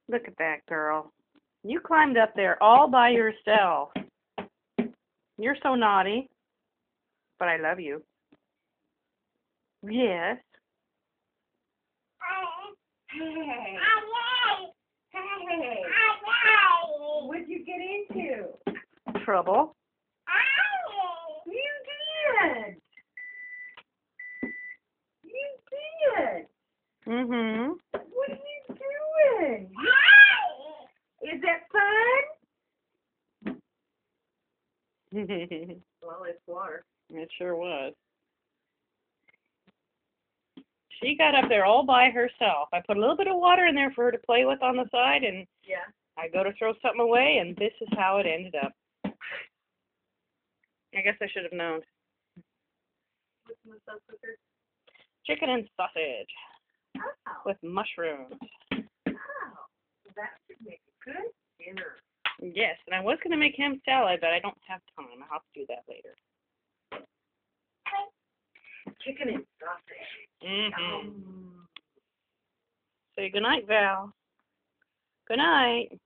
Look at that girl. You climbed up there all by yourself. You're so naughty. But I love you. Yes. Hey. Hey. What'd you get into? Trouble. You did. You did. Mhm. What are you doing? Is that fun? Well, it's water. It sure was. She got up there all by herself. I put a little bit of water in there for her to play with on the side, and Yeah. I go to throw something away, and this is how it ended up. I guess I should have known. What's in the stuff cooker? Chicken and sausage Oh. with mushrooms. Oh. That should make a good dinner. Yes, and I was going to make ham salad, but I don't have time. I'll have to do that later. Chicken and sausage. Mhm. Say goodnight, Val. Good night.